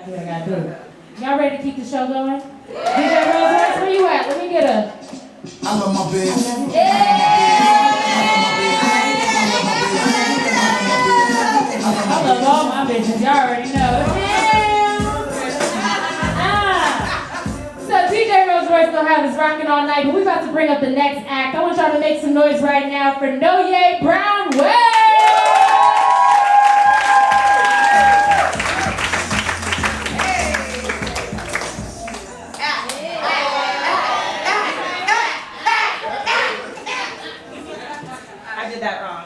do what I gotta do. Y'all ready to keep the show going? DJ Rose, where you at? Let me get a... I love my bitch. I love all my bitches, y'all already know. So DJ Rose Royce gonna have us rocking all night, but we about to bring up the next act. I want y'all to make some noise right now for Nonye Brown Way. That wrong.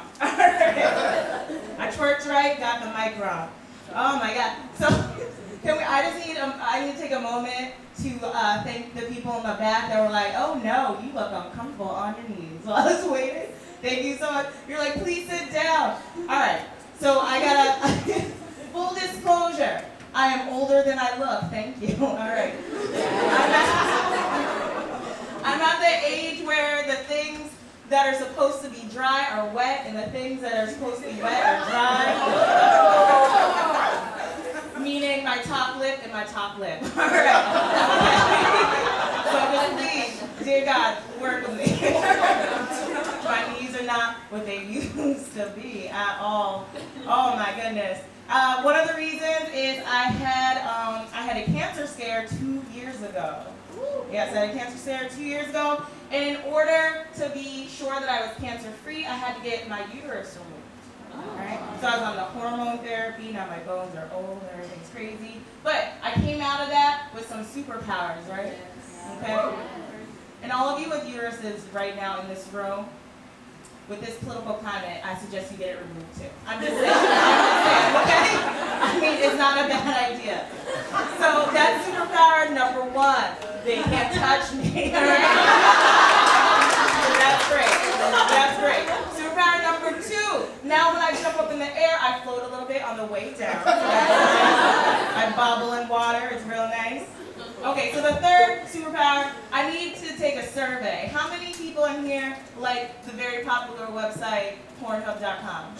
I twerked right, got the mic wrong. Oh my God. So I need to take a moment to thank the people in the back that were like, oh no, you look uncomfortable on your knees while I was waiting. Thank you so much. You're like, please sit down. All right. So I gotta, full disclosure, I am older than I look. Thank you. All right. I'm at the age where the things that are supposed to be dry are wet, and the things that are supposed to be wet are dry. Meaning my top lip and my top lip. All right. So just please, dear God, work with me. My knees are not what they used to be at all. Oh my goodness. One of the reasons is I had a cancer scare 2 years ago. Yes, I had a cancer scare 2 years ago, and in order to be sure that I was cancer-free, I had to get my uterus removed. Right? So I was on the hormone therapy. Now my bones are old and everything's crazy. But I came out of that with some superpowers, right? Okay? And all of you with uteruses right now in this room, with this political climate, I suggest you get it removed too. I'm just saying, okay? I mean, it's not a bad idea. So that's superpower number 1. They can't touch me, all right? That's great. That's great. Superpower number 2. Now when I jump up in the air, I float a little bit on the way down. I bobble in water. It's real nice. Okay, so the third superpower, I need to take a survey. How many people in here like the very popular website, Pornhub.com?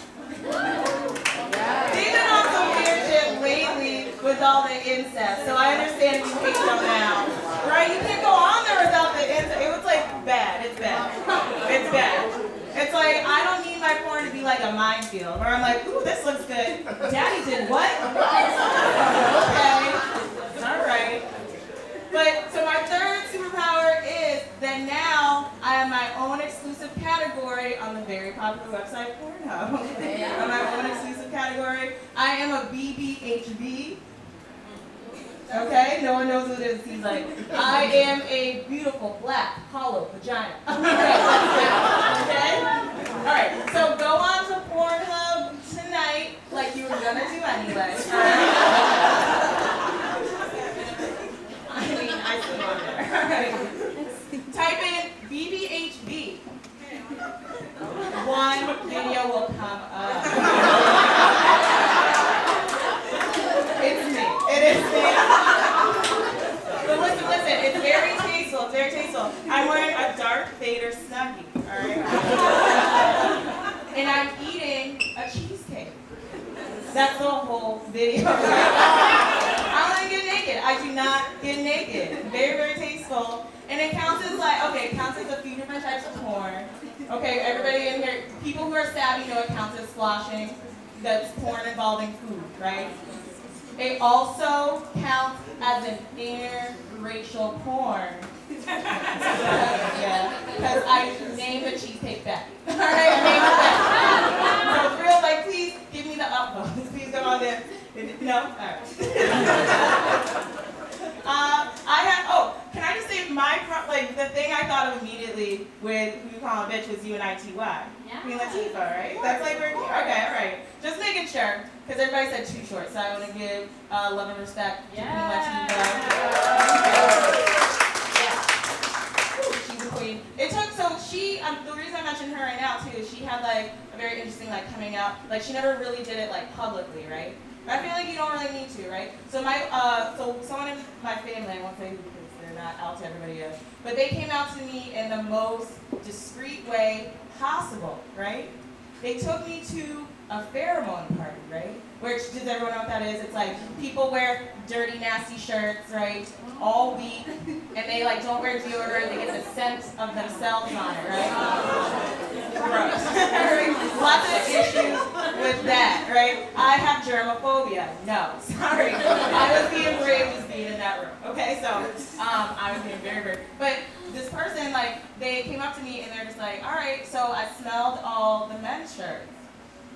They've been on some weird shit lately with all the incest, so I understand if you hate them now. Right? You can't go on there without the incest. It was like bad. It's bad. It's bad. It's like, I don't need my porn to be like a minefield, where I'm like, ooh, this looks good. Daddy did what? Okay. All right. But, so my third superpower is that now I have my own exclusive category on the very popular website Pornhub. On my own exclusive category. I am a BBHB. Okay, no one knows what it is. He's like, I am a beautiful, black, hollow vagina. Okay? Alright, so go on to Pornhub tonight, like you were gonna do anyway. I mean, I see on there. Alright. Type in BBHB. One video will come up. It's me. It is me. But listen, it's very tasteful. It's very tasteful. I'm wearing a Darth Vader snuggie, alright? And I'm eating a cheesecake. That's the whole video. I don't get naked. I do not get naked. Very, very tasteful. And it counts as it counts as a few different types of porn. Okay, everybody in here, people who are savvy know it counts as sloshing. That's porn involving food, right? It also counts as an interracial porn. Yeah, because I named the cheesecake Becky. All right, I named it Becky. So real, please give me the upvotes. Please come on there. No? All right. Can I just say the thing I thought of immediately with who you call a bitch was UNITY. Yeah. Queen Latifah, right? That's very cute. Okay, all right. Just making sure, because everybody said too short, so I want to give love and respect to Queen Latifah. She's a queen. It took, the reason I mentioned her right now too is she had a very interesting coming out, she never really did it publicly, right? But I feel like you don't really need to, right? So someone in my family, I won't say who because they're not out to everybody yet, but they came out to me in the most discreet way possible, right? They took me to a pheromone party, right? Which, does everyone know what that is? It's like people wear dirty, nasty shirts, right? All week, and they like don't wear deodorant, they get the scent of themselves on it, right? Gross. Lots of issues with that, right? I have germophobia. No, sorry. I was being brave just being in that room. Okay, so I was being very brave. But this person, like, they came up to me and they're just like, all right, so I smelled all the men's shirts.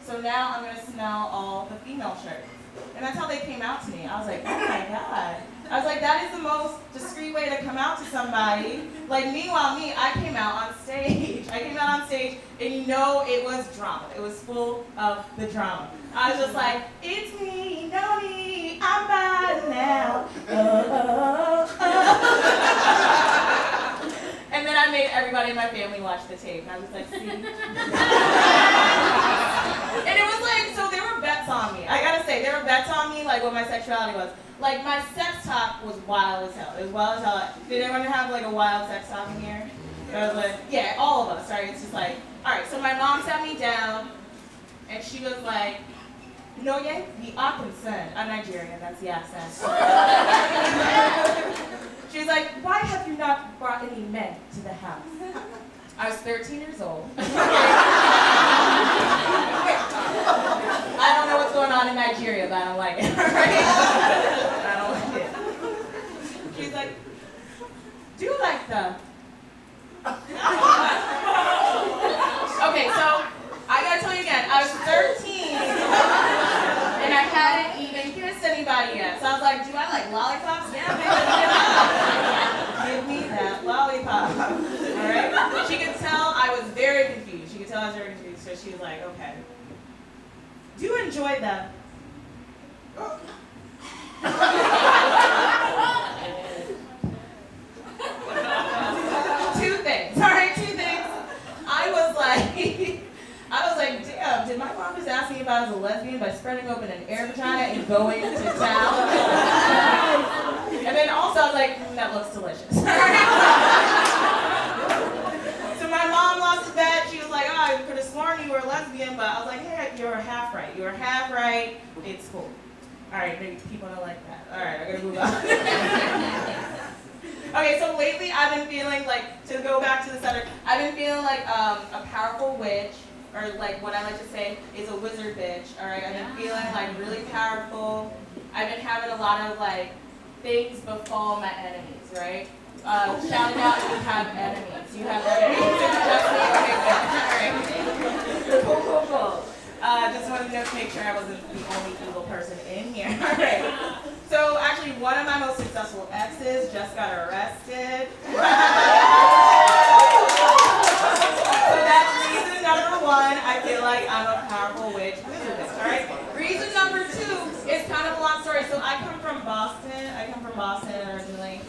So now I'm gonna smell all the female shirts. And that's how they came out to me. I was like, oh my God. I was like, that is the most discreet way to come out to somebody. Like, meanwhile, I came out on stage. I came out on stage, and you know it was drama. It was full of the drama. I was just like, it's me, Nonye, I'm bad now. And then I made everybody in my family watch the tape, and I was like, see? And it was like, so there were bets on me. I gotta say, there were bets on me, like what my sexuality was. Like, my sex talk was wild as hell. It was wild as hell. Did anyone have, like, a wild sex talk in here? I was like, yeah, all of us, right? It's just like, all right, so my mom sat me down, and she was like, Nonye, we are concerned. I'm Nigerian, that's the accent. She was like, why have you not brought any men to the house? I was 13 years old. I don't know what's going on in Nigeria, but I don't like it. Right? I don't like it. She's like, do you like the... Okay, so I gotta tell you again, I was 13 and I hadn't even kissed anybody yet. So I was like, do I like lollipops? Yeah, baby. Give me that lollipop. Alright? She could tell I was very confused. So she was like, okay. Do you enjoy them? Two things. I was like, damn, did my mom just ask me if I was a lesbian by spreading open an air vagina and going to town? And then also I was like, that looks delicious. So my mom lost the bet. She was like, oh, I could have sworn you were a lesbian, but I was like, hey, you're half right. You were half right. It's cool. All right, maybe people don't like that. All right, I gotta move on. Okay, so lately I've been feeling like, to go back to the center, I've been feeling like a powerful witch, or like what I like to say is a wizard bitch, all right? I've been feeling like really powerful. I've been having a lot of like things befall my enemies, right? Shout out if you have enemies. You have enemies? Okay, good. All right. Cool. Just wanted to make sure I wasn't the only evil person in here. All right. So actually, one of my most successful exes just got arrested. So that's reason number one. I feel like I'm a powerful witch wizard. All right. Reason number two is kind of a long story. So I come from Boston. Originally.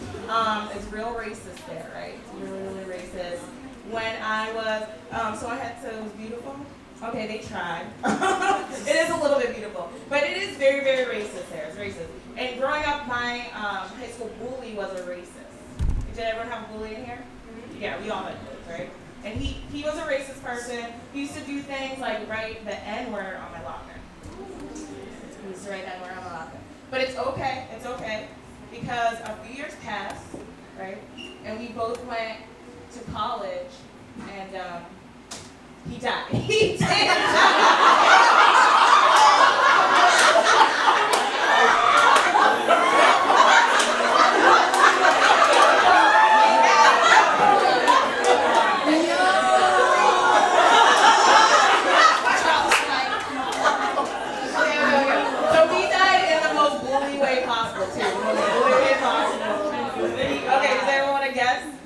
It's real racist there, right? It's really racist. When I was, so it was beautiful. Okay, they tried. It is a little bit beautiful, but it is very racist there. It's racist. And growing up, my high school bully was a racist. Did everyone have a bully in here? Mm-hmm. Yeah, we all had bullies, right? And he was a racist person. He used to do things like write the N-word on my locker. He used to write the N-word on my locker. But it's okay, because a few years passed, right? And we both went to college, and he died. He did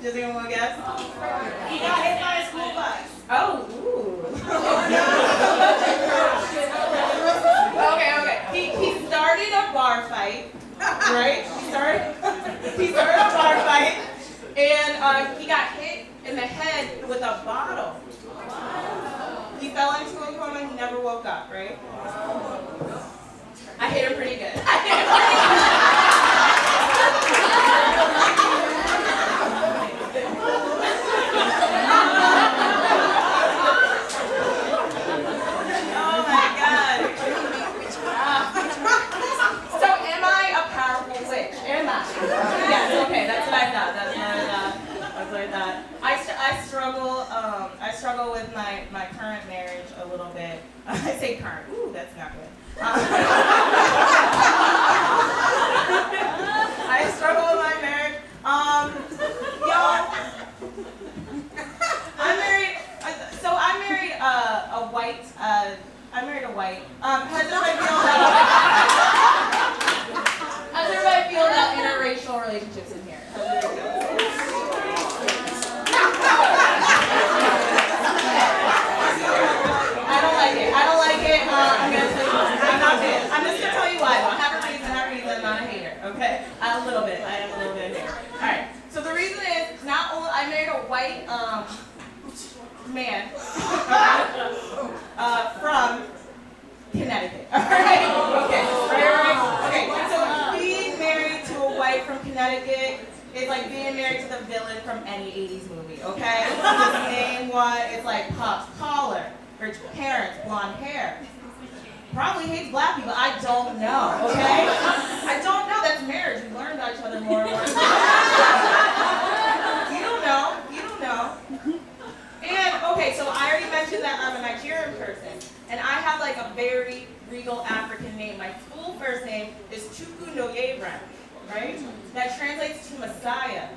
Does anyone want to guess? He got hit by a school bus. Oh, ooh. Okay. He started a bar fight, right? He started a bar fight, and he got hit in the head with a bottle. He fell into a coma. He never woke up, right? I hit him pretty good. Oh my God. I struggle with my marriage. Y'all, I married a white. I married a white. How does everybody feel about interracial relationships in here? How does everybody I don't like it. I'm gonna tell you why. I'm not good. I'm just gonna tell you why. I have a reason. I'm not a hater. Okay? I am a little bit of hater. All right. So the reason is not only I married a white man from Connecticut. All right. Okay. Right. Okay. So being married to a white from Connecticut is like being married to the villain from any 80s movie. Okay. Just name one. It's like puffs, collar, rich parents, blonde hair. Probably hates black people. I don't know. Okay. I don't know. That's marriage. We learn about each other more and more. You don't know. And, okay, so I already mentioned that I'm a Nigerian person, and I have like a very regal African name. My full first name is Nonye, right? That translates to Messiah.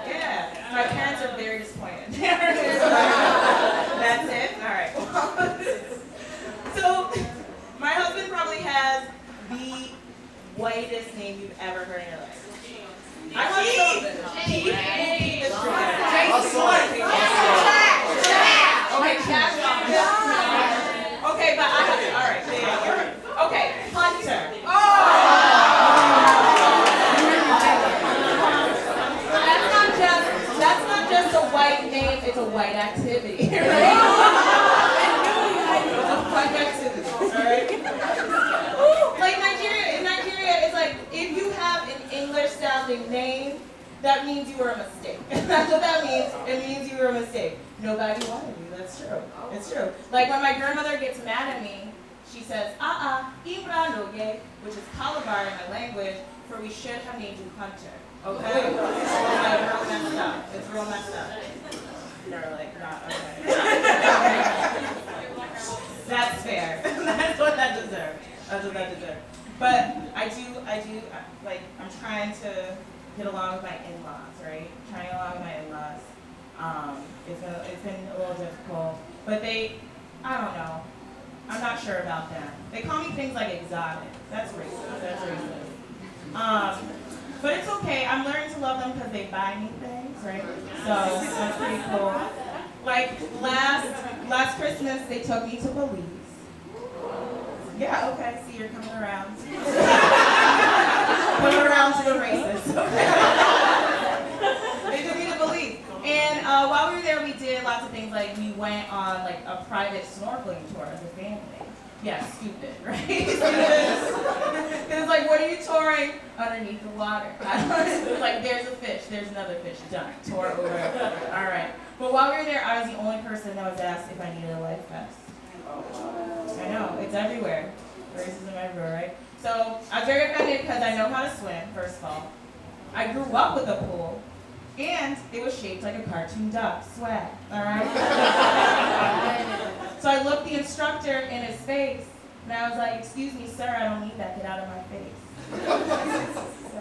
Yeah. My parents are very disappointed. That's it? All right. So, my husband probably has the whitest name you've ever heard in your life. I want to keep this Okay, but I have to, all right, yeah. Okay, Hunter. That's not just a white name, it's a white activity, right? It's a white activity, all right? Like in Nigeria, it's like, if you have an English-sounding name, that means you were a mistake. That's what that means. It means you were a mistake. Nobody wanted you. That's true. It's true. Like when my grandmother gets mad at me, she says, Nonye, which is Calabar in my language, for we should have named you Hunter. Okay? It's like real messed up. It's real messed up. They're like, not okay. That's fair. That's what that deserves. That's what that deserves. But I do, like, I'm trying to get along with my in-laws, right? Trying along with my in-laws. It's been a little difficult, but I don't know. I'm not sure about them. They call me things like exotic. That's racist. But it's okay. I'm learning to love them because they buy me things, right? So that's pretty cool. Like last Christmas, they took me to Belize. Yeah, okay. See, you're coming around. Coming around to the racist. They took me to Belize. And while we were there, we did lots of things. Like we went on like a private snorkeling tour as a family. Yeah, stupid, right? Stupid. It was like, what are you touring underneath the water? It was like, there's a fish, there's another fish, done. Tour over. All right. But while we were there, I was the only person that was asked if I needed a life vest. I know, it's everywhere. Racism everywhere, right? So I was very offended because I know how to swim, first of all. I grew up with a pool, and it was shaped like a cartoon duck. Swag, all right? So I looked the instructor in his face, and I was like, excuse me, sir, I don't need that. Get out of my face. Get out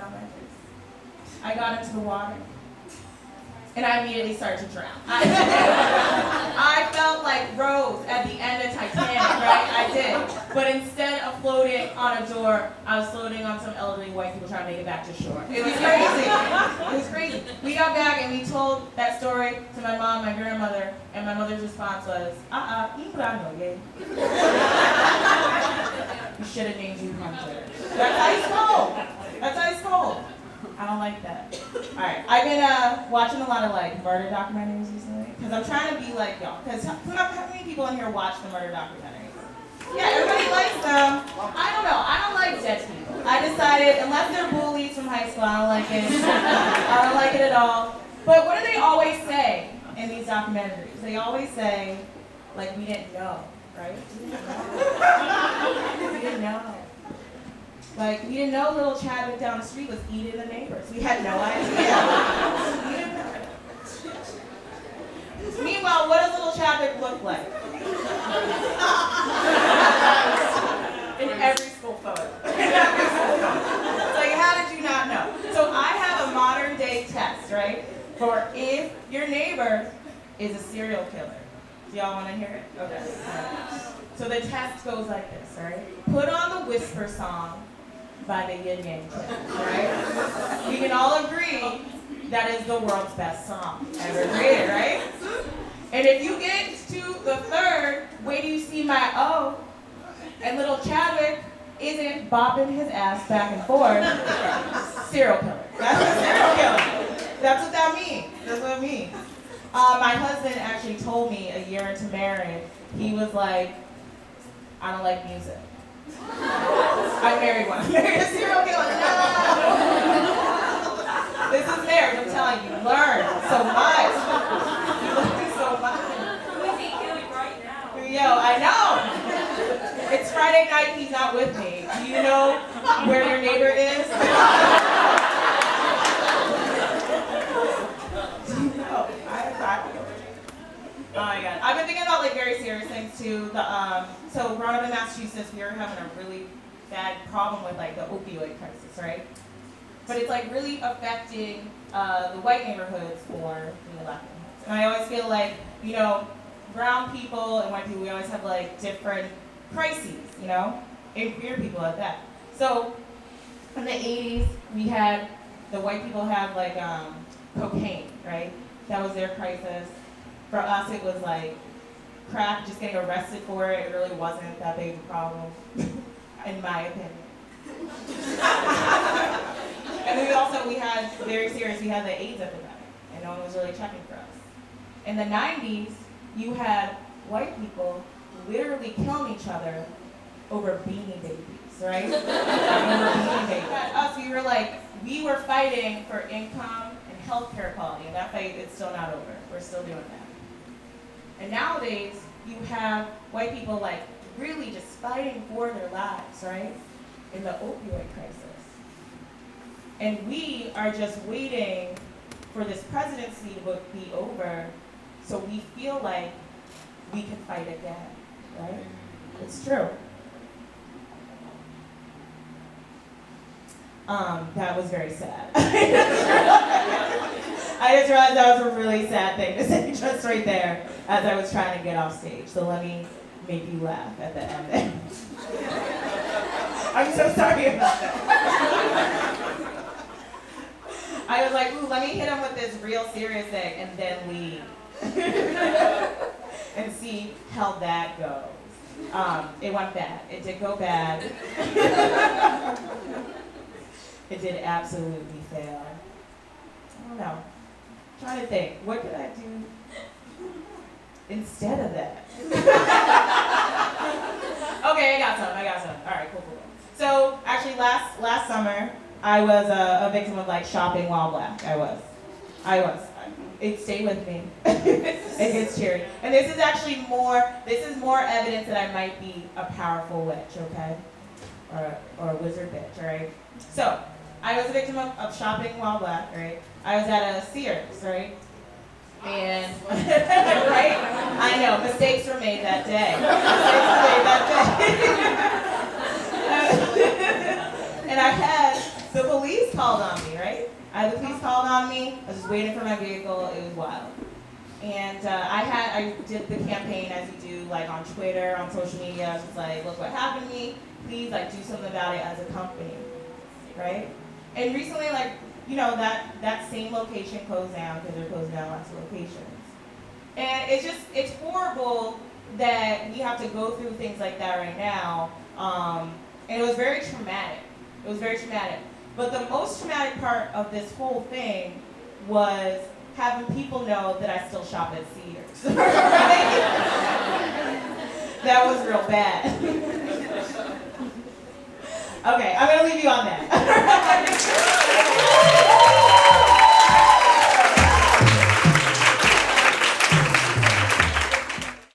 of my face. I got into the water, and I immediately started to drown. I felt like Rose at the end of Titanic, right? I did. But instead of floating on a door, I was floating on some elderly white people trying to make it back to shore. It was crazy. It was crazy. We got back and we told that story to my mom, my grandmother, and my mother's response was, Nonye. You should have named you Hunter. That's ice cold. That's ice cold. I don't like that. All right, I've been watching a lot of like murder documentaries recently because I'm trying to be like y'all. Because how many people in here watch the murder documentaries? Yeah, everybody likes them. I don't know. I don't like dead people. I decided unless they're bullies from high school, I don't like it. I don't like it at all. But what do they always say in these documentaries? They always say, like, we didn't know, right? We didn't know. Like, we didn't know little Chadwick down the street was eating the neighbors. We had no idea. We didn't know. Meanwhile, what does little Chadwick look like? In every photo. It's like, how did you not know? So I have a modern day test, right? For if your neighbor is a serial killer. Do y'all want to hear it? Okay. So the test goes like this, right? Put on the Whisper song by the Yin Yang Twins, right? We can all agree that is the world's best song ever created, right? And if you get to the third, wait till you see my O, and little Chadwick isn't bopping his ass back and forth, serial killer. That's a serial killer. That's what that means. That's what it means. My husband actually told me a year into marriage, he was like, I don't like music. I married one. I married a serial killer. No! This is marriage, I'm telling you. Learn so much. You learn so much. We can kill him right now. Yo, I know. It's Friday night, he's not with me. Do you know where your neighbor is? Oh my God. I've been thinking about like very serious things too. So growing up in Massachusetts, we were having a really bad problem with like the opioid crisis, right? But it's like really affecting the white neighborhoods more than the black neighborhoods. And I always feel like, you know, brown people and white people, we always have like different crises, you know? And queer people at that. So in the 80s, we had, the white people had like cocaine, right? That was their crisis. For us, it was like crack, just getting arrested for it. It really wasn't that big of a problem, in my opinion. And then we had very serious, we had the AIDS epidemic, and no one was really checking for us. In the 90s, you had white people literally killing each other over beanie babies, right? Over beanie babies. Us, we were fighting for income and healthcare quality, and that fight is still not over. We're still doing that. And nowadays, you have white people like really just fighting for their lives, right? In the opioid crisis. And we are just waiting for this presidency to be over so we feel like we can fight again, right? It's true. That was very sad. I just realized that was a really sad thing to say just right there as I was trying to get off stage. So let me make you laugh at the end. I'm so sorry about that. I was like, ooh, let me hit him with this real serious thing and then leave. And see how that goes. It went bad. It did go bad. It did absolutely fail. I don't know. I'm trying to think, what could I do instead of that? Okay, I got some. All right, cool. So actually last summer, I was a victim of like shopping while black. I was. It stayed with me. It gets cheery. And this is more evidence that I might be a powerful witch, okay? Or a wizard bitch, all right? So, I was a victim of shopping while black, right? I was at a Sears, right? And, right? I know, mistakes were made that day. And I had the police called on me, right? The police called on me. I was just waiting for my vehicle. It was wild. And I did the campaign as you do, like on Twitter, on social media. I was just like, look what happened to me. Please, like, do something about it as a company, right? And recently, like, you know, that same location closed down because they're closing down lots of locations. And it's horrible that we have to go through things like that right now. And it was very traumatic. But the most traumatic part of this whole thing was having people know that I still shop at Sears. That was real bad. Okay, I'm gonna leave you on that.